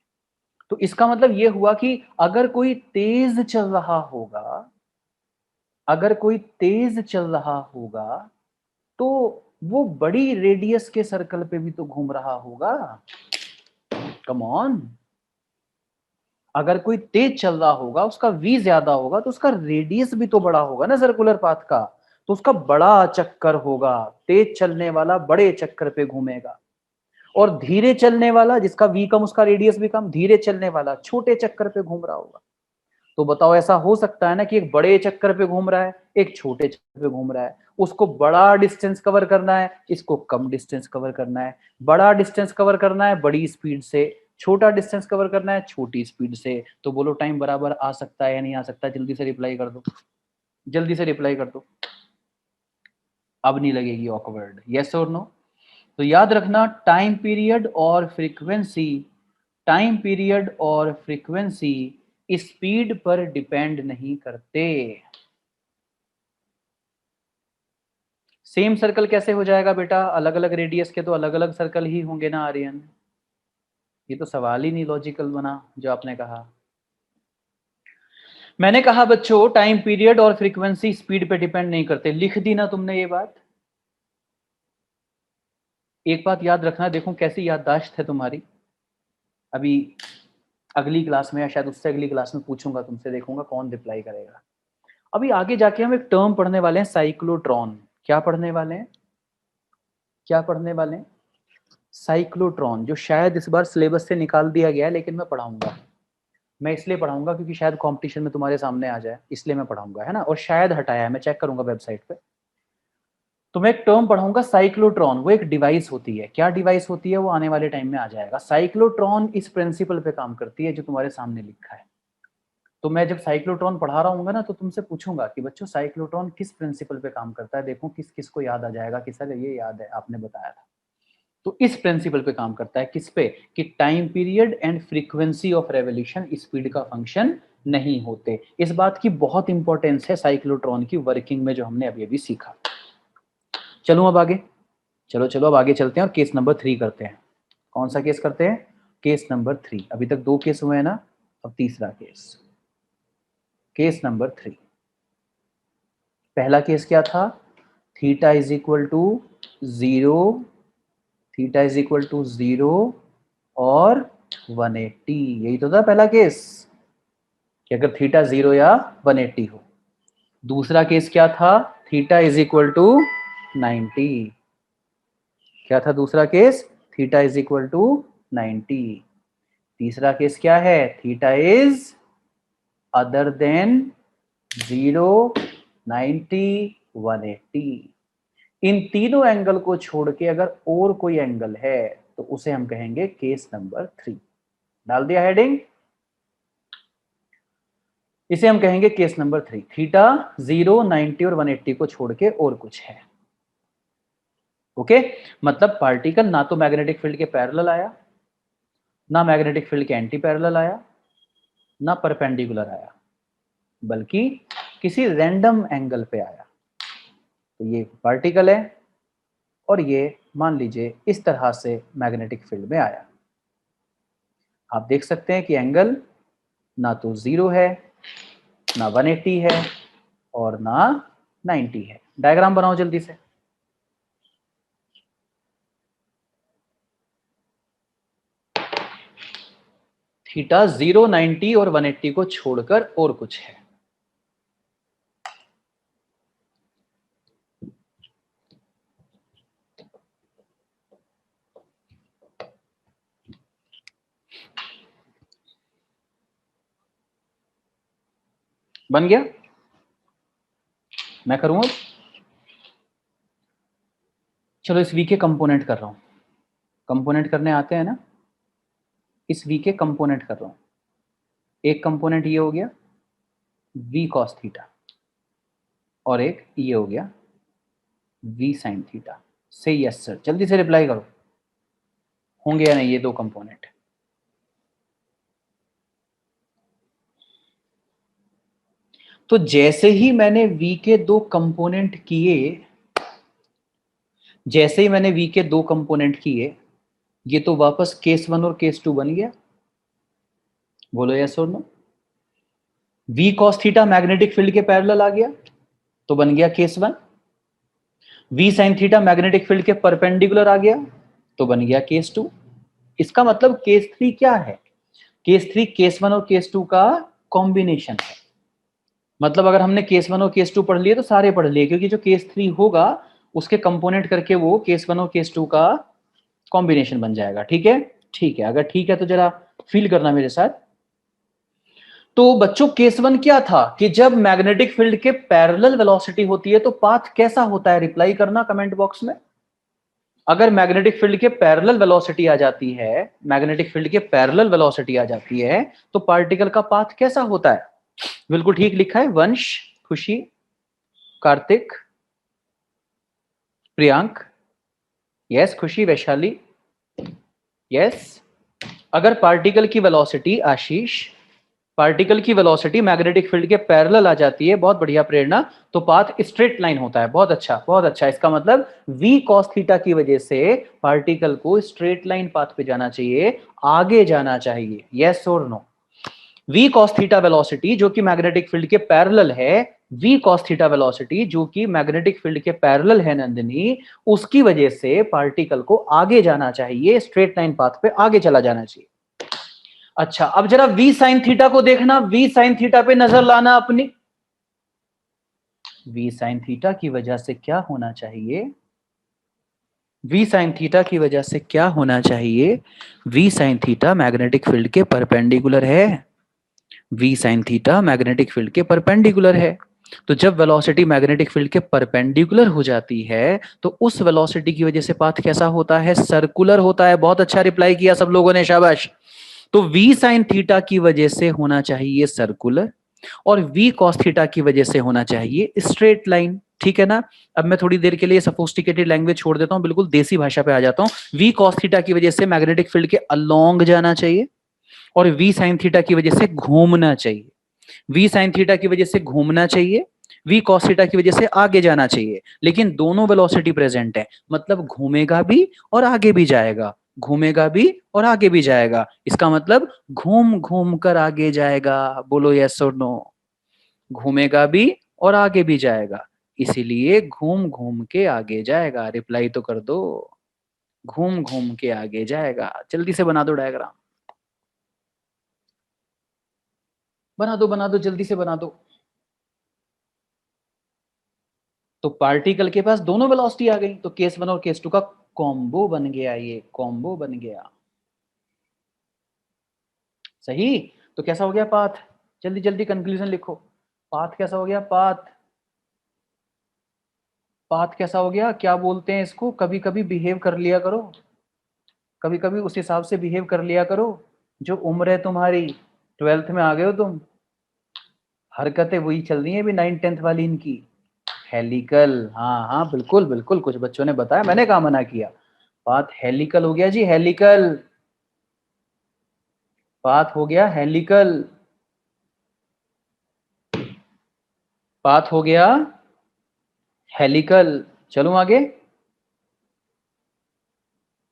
तो इसका मतलब ये हुआ कि अगर कोई तेज चल रहा होगा, अगर कोई तेज चल रहा होगा, तो वो बड़ी रेडियस के सर्कल पे भी तो घूम रहा होगा। कम ऑन, अगर कोई तेज चल रहा होगा, उसका v ज्यादा होगा, तो उसका रेडियस भी तो बड़ा होगा ना सर्कुलर पाथ का, तो उसका बड़ा चक्कर होगा। तेज चलने वाला बड़े चक्कर पे घूमेगा, और धीरे चलने वाला जिसका v कम उसका रेडियस भी कम, धीरे चलने वाला छोटे चक्कर पे घूम रहा होगा। तो बताओ, ऐसा हो सकता है ना कि एक बड़े चक्कर पे घूम रहा है, एक छोटे चक्कर पे घूम रहा है, उसको बड़ा डिस्टेंस कवर करना है, इसको कम डिस्टेंस कवर करना है। बड़ा डिस्टेंस कवर करना है बड़ी स्पीड से, छोटा डिस्टेंस कवर करना है छोटी स्पीड से। तो बोलो टाइम बराबर आ सकता है या नहीं आ सकता? जल्दी से रिप्लाई कर दो, जल्दी से रिप्लाई कर दो। अब नहीं लगेगी ऑकवर्ड, यस और नो? तो याद रखना, टाइम पीरियड और फ्रीक्वेंसी, टाइम पीरियड और फ्रीक्वेंसी स्पीड पर डिपेंड नहीं करते। सेम सर्कल कैसे हो जाएगा बेटा? अलग अलग रेडियस के तो अलग अलग सर्कल ही होंगे ना आर्यन। ये तो सवाल ही नहीं लॉजिकल बना जो आपने कहा। मैंने कहा बच्चों टाइम पीरियड और फ्रीक्वेंसी स्पीड पे डिपेंड नहीं करते, लिख दी ना तुमने ये बात। एक बात याद रखना, देखो कैसी याददाश्त है तुम्हारी। अभी अगली क्लास में या शायद उससे अगली क्लास में पूछूंगा तुमसे, देखूंगा कौन रिप्लाई करेगा। अभी आगे जाके हम एक टर्म पढ़ने वाले हैं, साइक्लोट्रॉन। क्या पढ़ने वाले हैं? क्या पढ़ने वाले हैं? साइक्लोट्रॉन, जो शायद इस बार सिलेबस से निकाल दिया गया है, लेकिन मैं पढ़ाऊंगा। मैं इसलिए पढ़ाऊंगा क्योंकि शायद कंपटीशन में तुम्हारे सामने आ जाए, इसलिए मैं पढ़ाऊंगा, है ना? और शायद हटाया है, मैं चेक करूंगा वेबसाइट पे। तो मैं एक टर्म पढ़ाऊंगा साइक्लोट्रॉन। वो एक डिवाइस होती है। क्या डिवाइस होती है? वो आने वाले टाइम में आ जाएगा। साइक्लोट्रॉन इस प्रिंसिपल पे काम करती है जो तुम्हारे सामने लिखा है। तो मैं जब साइक्लोट्रॉन पढ़ा रहा हूँ ना, तो तुमसे पूछूंगा कि बच्चों साइक्लोट्रॉन किस प्रिंसिपल पे काम करता है। देखो किस किस को याद आ जाएगा कि सर ये याद है, आपने बताया था। तो इस प्रिंसिपल पे काम करता है। किस पे? कि time period and frequency of revolution speed का फंक्शन नहीं होते। इस बात की बहुत इंपॉर्टेंस है साइक्लोट्रॉन की वर्किंग में, जो हमने अभी अभी सीखा। चलो अब आगे, चलो चलो अब आगे चलते हैं और केस नंबर 3 करते हैं। कौन सा केस करते हैं? Case number 3। अभी तक 2 केस हुए हैं ना, अब तीसरा केस, केस नंबर 3। पहला केस क्या था? Theta is equal to 0, theta is equal to 0 और 180। यही तो था पहला केस, कि अगर थीटा 0 या 180 हो। दूसरा केस क्या था, थीटा इज इक्वल टू 90। क्या था दूसरा case, theta is equal to 90। तीसरा केस क्या है, थीटा इज अदर देन 0, 90, 180। इन तीनों एंगल को छोड़ के अगर और कोई एंगल है तो उसे हम कहेंगे केस नंबर 3। डाल दिया हेडिंग, इसे हम कहेंगे केस नंबर 3। थीटा 0, 90 और 180 को छोड़ के और कुछ है। ओके, मतलब पार्टिकल ना तो मैग्नेटिक फील्ड के पैरेलल आया, ना मैग्नेटिक फील्ड के एंटी पैरेलल आया, ना परपेंडिकुलर आया, बल्कि किसी रैंडम एंगल पे आया। तो ये पार्टिकल है और ये मान लीजिए इस तरह से मैग्नेटिक फील्ड में आया। आप देख सकते हैं कि एंगल ना तो 0 है, ना 180 है और ना 90 है। डायग्राम बनाओ जल्दी से। थीटा 0, 90 और 180 को छोड़कर और कुछ है। बन गया, मैं करूंगा। चलो इस वी के कंपोनेंट कर रहा हूं। कंपोनेंट करने आते हैं ना, इस वी के कंपोनेंट कर रहा हूं। एक कंपोनेंट ये हो गया वी कॉस थीटा और एक ये हो गया वी साइन थीटा। से यस सर, जल्दी से रिप्लाई करो, होंगे या नहीं ये दो कंपोनेंट। तो जैसे ही मैंने v के दो कंपोनेंट किए, जैसे ही मैंने v के दो कंपोनेंट किए, ये तो वापस केस 1 और केस 2 बन गया। बोलो यस और no. v cos theta magnetic field के पैरेलल आ गया तो बन गया case 1। v sin theta magnetic field के परपेंडिकुलर आ गया तो बन गया केस 2। इसका मतलब केस 3 क्या है, केस 3 केस 1 और केस 2 का कॉम्बिनेशन है। मतलब अगर हमने केस 1 और केस 2 पढ़ लिए तो सारे पढ़ लिए, क्योंकि जो केस 3 होगा उसके कंपोनेंट करके वो केस 1 और केस 2 का कॉम्बिनेशन बन जाएगा। ठीक है, ठीक है, अगर ठीक है तो जरा फील करना मेरे साथ। तो बच्चों केस 1 क्या था कि जब मैग्नेटिक फील्ड के पैरेलल वेलोसिटी होती है तो पाथ कैसा होता है, रिप्लाई करना कमेंट बॉक्स में। अगर मैग्नेटिक फील्ड के पैरेलल वेलोसिटी आ जाती है, मैग्नेटिक फील्ड के पैरेलल वेलोसिटी आ जाती है तो पार्टिकल का पाथ कैसा होता है। बिल्कुल ठीक लिखा है वंश, खुशी, कार्तिक, प्रियांक, यस, खुशी, वैशाली, यस। अगर पार्टिकल की वेलोसिटी, आशीष, पार्टिकल की वेलोसिटी मैग्नेटिक फील्ड के पैरेलल आ जाती है, बहुत बढ़िया प्रेरणा, तो पाथ स्ट्रेट लाइन होता है। बहुत अच्छा, बहुत अच्छा। इसका मतलब v cos थीटा की वजह से पार्टिकल को स्ट्रेट लाइन पाथ पे जाना चाहिए, आगे जाना चाहिए। यस और no. v cos theta velocity जो कि मैग्नेटिक फील्ड के पैरेलल है, v cos थीटा वेलोसिटी जो कि मैग्नेटिक फील्ड के पैरेलल है नंदिनी, उसकी वजह से पार्टिकल को आगे जाना चाहिए, स्ट्रेट लाइन पाथ पे आगे चला जाना चाहिए। अच्छा, अब जरा v साइन थीटा को देखना, v साइन थीटा पे नजर लाना अपनी। v साइन थीटा की वजह से क्या होना चाहिए, v साइन थीटा की वजह से क्या होना चाहिए, v sine theta magnetic field के परपेंडिकुलर है, v sine theta magnetic field के परपेंडिकुलर है। तो जब वेलोसिटी मैग्नेटिक फील्ड के परपेंडिकुलर हो जाती है तो उस वेलोसिटी की वजह से पाथ कैसा होता है, सर्कुलर होता है। बहुत अच्छा रिप्लाई किया सब लोगों ने, शाबाश। तो v साइन थीटा की वजह से होना चाहिए सर्कुलर और v cos थीटा की वजह से होना चाहिए स्ट्रेट लाइन। ठीक है ना। अब मैं थोड़ी देर के लिए सफोस्टिकेटेड लैंग्वेज छोड़ देता हूं, बिल्कुल देसी भाषा पे आ जाता हूं। v cos थीटा की वजह से मैग्नेटिक फील्ड के अलोंग जाना चाहिए और v साइन थीटा की वजह से घूमना चाहिए। v साइन थीटा की वजह से घूमना चाहिए, v cos थीटा की वजह से आगे जाना चाहिए, लेकिन दोनों वेलोसिटी प्रेजेंट है, मतलब घूमेगा भी और आगे भी जाएगा, घूमेगा भी और आगे भी जाएगा। इसका मतलब घूम घूम कर आगे जाएगा। बोलो यस और नो। घूमेगा भी और आगे भी जाएगा, इसीलिए घूम घूम के आगे जाएगा। रिप्लाई तो कर दो, घूम घूम के आगे जाएगा। जल्दी से बना दो डायग्राम, बना दो, बना दो, जल्दी से बना दो। तो पार्टिकल के पास दोनों वेलोसिटी आ गई, तो केस 1 और केस 2 का कॉम्बो बन गया, ये कॉम्बो बन गया। सही। तो कैसा हो गया पाथ? जल्दी जल्दी कंक्लूजन लिखो। पाथ कैसा हो गया? पाथ पाथ कैसा हो गया? क्या बोलते हैं इसको? कभी कभी बिहेव कर लिया करो, कभी कभी उस हिसाब से बिहेव कर लिया करो। जो उम्र है तुम्हारी, 12th में आ गए हो तुम, हरकतें वही चल रही हैं अभी 9th-10th वाली इनकी। हेलिकल, हाँ हाँ बिल्कुल बिल्कुल, कुछ बच्चों ने बताया, मैंने कहा मना किया। पाथ हेलिकल हो गया जी, हेलिकल। पाथ हो गया हेलिकल, पाथ हो गया हेलिकल। चलूं आगे?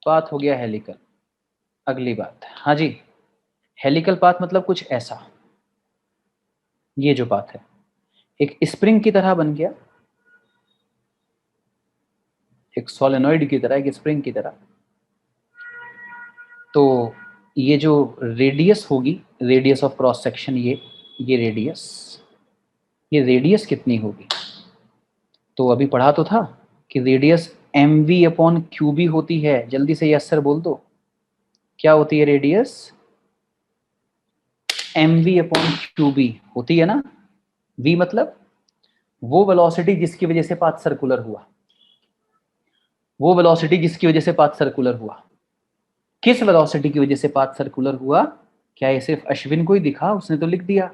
पाथ हो गया हेलिकल। अगली बात, हाँ जी, हेलिकल पाथ मतलब कुछ ऐसा, ये जो पाथ है एक स्प्रिंग की तरह बन गया, एक सोलेनॉइड की तरह, एक स्प्रिंग की तरह। तो ये जो रेडियस होगी, रेडियस ऑफ क्रॉस सेक्शन, ये रेडियस, ये रेडियस कितनी होगी? तो अभी पढ़ा तो था कि radius M V upon Q B होती है। जल्दी से यस सर बोल दो, क्या होती है radius? M V upon Q B होती है ना। वी मतलब वो वेलोसिटी जिसकी वजह से पाथ सर्कुलर हुआ, वो वेलोसिटी जिसकी वजह से पाथ सर्कुलर हुआ। किस वेलोसिटी की वजह से पाथ सर्कुलर हुआ? क्या ये सिर्फ अश्विन को ही दिखा? उसने तो लिख दिया।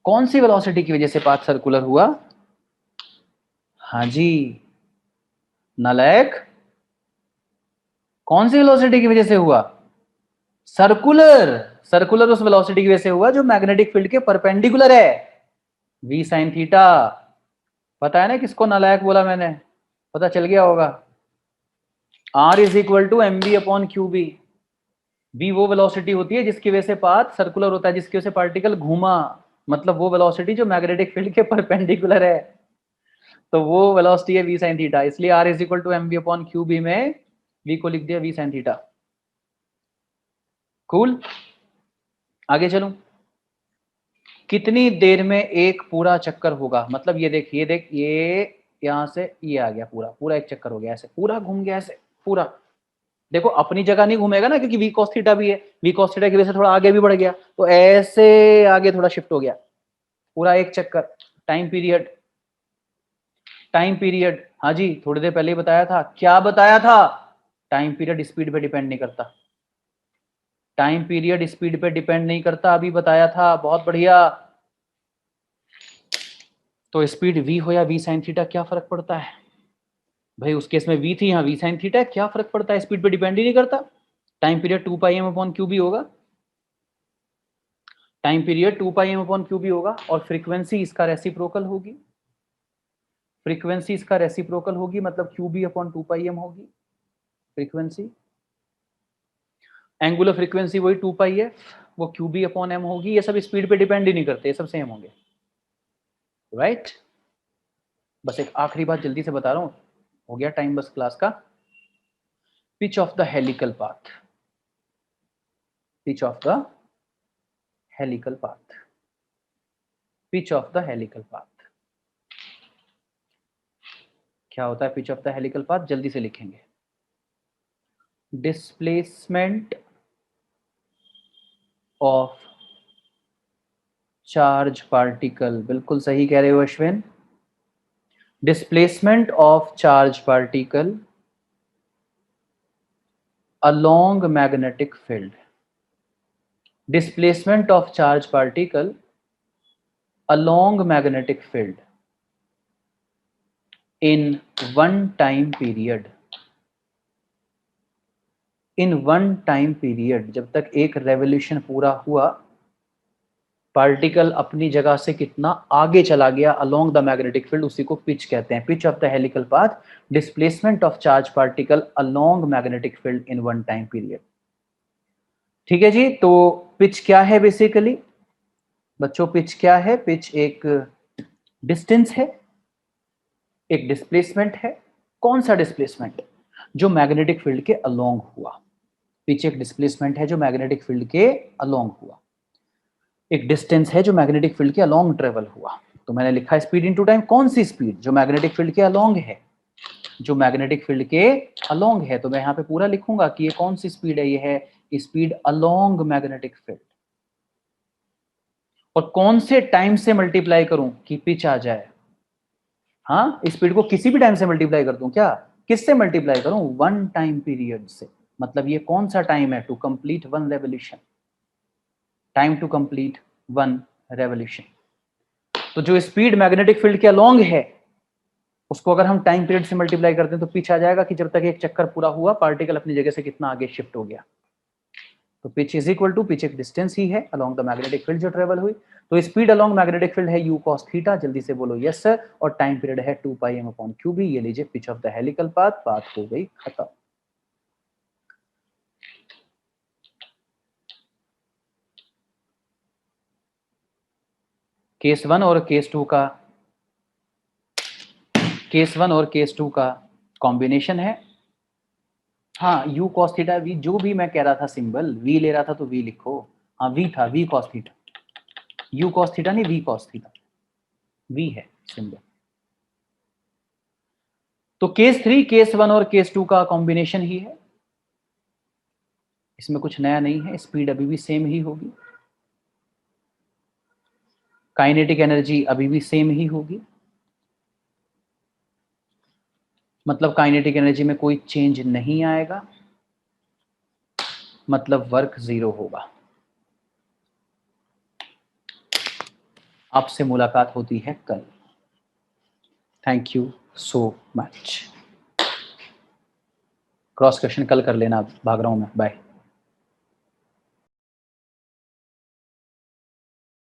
कौन सी वेलोसिटी की वजह से पाथ सर्कुलर हुआ? हाँ जी, नालायक, कौन सी वेलोसिटी की वजह से हुआ? सर्कुलर। सर्कुलर उस वेलोसिटी की वजह से हुआ जो मैग्नेटिक फील्ड के परपेंडिकुलर है, वी साइन थीटा। पता है ना किसको नालायक बोला मैंने? पता चल गया होगा। R is equal to M B upon Q B. B वो वेलोसिटी होती है जिसकी वजह से पाथ सर्कुलर होता है, जिसकी वजह से पार्टिकल घूमा, मतलब वो वेलोसिटी जो मैग्नेटिक फील्ड के परपेंडिकुलर है, तो वो वेलोसिटी है वी साइन थीटा। इसलिए R is equal to M B upon Q B में वी को लिख दिया वी साइन थीटा। कूल। आगे चलूं? कितनी देर में एक पूरा चक्कर होगा? मतलब ये देख, ये देख, ये यहां से ये आ गया, पूरा पूरा एक चक्कर हो गया, ऐसे पूरा घूम गया, ऐसे पूरा। देखो अपनी जगह नहीं घूमेगा ना, क्योंकि वी कॉस थीटा भी है, वी कॉस थीटा की वजह से थोड़ा आगे भी बढ़ गया, तो ऐसे आगे थोड़ा शिफ्ट हो गया, पूरा एक चक्कर। टाइम पीरियड, टाइम पीरियड, हाँ जी थोड़ी देर पहले ही बताया था। क्या बताया था? टाइम पीरियड स्पीड पे डिपेंड नहीं करता, टाइम पीरियड स्पीड पे डिपेंड नहीं करता, अभी बताया था। बहुत बढ़िया। तो स्पीड v हो या v साइन थीटा, क्या फर्क पड़ता है भाई? उस केस में v थी, यहाँ v साइन थीटा, क्या फर्क पड़ता है? स्पीड पे डिपेंड ही नहीं करता। टाइम पीरियड 2 पाई एम अपॉन क्यू बी होगा, टाइम पीरियड 2 पाई एम अपॉन क्यू बी होगा, और फ्रीक्वेंसी इसका रेसिप्रोकल होगी, फ्रीक्वेंसी इसका रेसिप्रोकल होगी, मतलब क्यू बी अपॉन 2 पाई एम होगी फ्रीक्वेंसी। एंगुलर फ्रीक्वेंसी वही 2 पाई है, वो क्यू बी अपॉन एम होगी। ये सब स्पीड पे डिपेंड ही नहीं करते, ये सब सेम होंगे, राइट। बस एक आखिरी बात जल्दी से बता रहा हूं, हो गया टाइम बस क्लास का। Pitch of the helical path, pitch of the helical path, pitch of the helical path. क्या होता है pitch of the helical path? जल्दी से लिखेंगे। डिस्प्लेसमेंट ऑफ चार्ज पार्टिकल, बिल्कुल सही कह रहे हो Ashwin. Displacement of charge particle along magnetic field, displacement of charge particle along magnetic field in one time period, in one time period, जब तक एक रेवोल्यूशन पूरा हुआ, पार्टिकल अपनी जगह से कितना आगे चला गया अलोंग द मैग्नेटिक फील्ड, उसी को पिच कहते हैं। Pitch of the helical path, displacement of charge particle along magnetic field in one time period. ठीक है जी। तो पिच क्या है बेसिकली बच्चों? पिच क्या है? पिच एक डिस्टेंस है, एक डिस्प्लेसमेंट है। कौन सा डिस्प्लेसमेंट? जो मैग्नेटिक फील्ड के अलोंग हुआ। पिच एक डिस्प्लेसमेंट है जो मैग्नेटिक फील्ड के अलोंग हुआ, एक डिस्टेंस है जो मैग्नेटिक फील्ड के अलोंग ट्रेवल हुआ। तो मैंने लिखा स्पीड इनटू टाइम, कौन सी स्पीड? जो मैग्नेटिक फील्ड के अलोंग है, जो मैग्नेटिक फील्ड के अलोंग है। तो मैं यहाँ पे पूरा लिखूंगा कि ये कौन सी स्पीड है, ये है स्पीड अलोंग मैग्नेटिक फील्ड। और कौन से टाइम से मल्टीप्लाई करूं कि पिच आ जाए? हाँ, स्पीड को किसी भी टाइम से मल्टीप्लाई कर दूं क्या? किससे मल्टीप्लाई करूं? वन टाइम पीरियड से। मतलब ये कौन सा टाइम है? To complete one revolution, time to complete one revolution. तो जो स्पीड मैग्नेटिक फील्ड के अलोंग है, उसको अगर हम टाइम पीरियड से मल्टीप्लाई करते हैं तो पिच आ जाएगा कि जब तक एक चक्कर पूरा हुआ पार्टिकल अपनी जगह से कितना आगे शिफ्ट हो गया। तो pitch is equal to, pitch एक डिस्टेंस ही है अलोंग द मैग्नेटिक फील्ड जो ट्रेवल हुई। तो स्पीड अलोंग मैग्नेटिक फील्ड है u cos थीटा, जल्दी से बोलो यस सर। और टाइम पीरियड है 2 pi m upon Q B. ये लीजिए pitch of the helical path, बात हो गई खत्म। केस 1 और केस 2 का, केस 1 और केस 2 का कॉम्बिनेशन है। हाँ, u cos थीटा v, जो भी मैं कह रहा था सिंबल v ले रहा था तो v लिखो। हाँ v था, v cos theta, u cos theta नहीं, v cos थीटा, v है सिंबल। तो केस 3, केस 1 और केस 2 का कॉम्बिनेशन ही है, इसमें कुछ नया नहीं है। स्पीड अभी भी सेम ही होगी, काइनेटिक एनर्जी अभी भी सेम ही होगी, मतलब काइनेटिक एनर्जी में कोई चेंज नहीं आएगा, मतलब वर्क 0 होगा। आपसे मुलाकात होती है कल। Thank you so much. Cross question कल कर लेना, भाग रहा हूं मैं, बाय।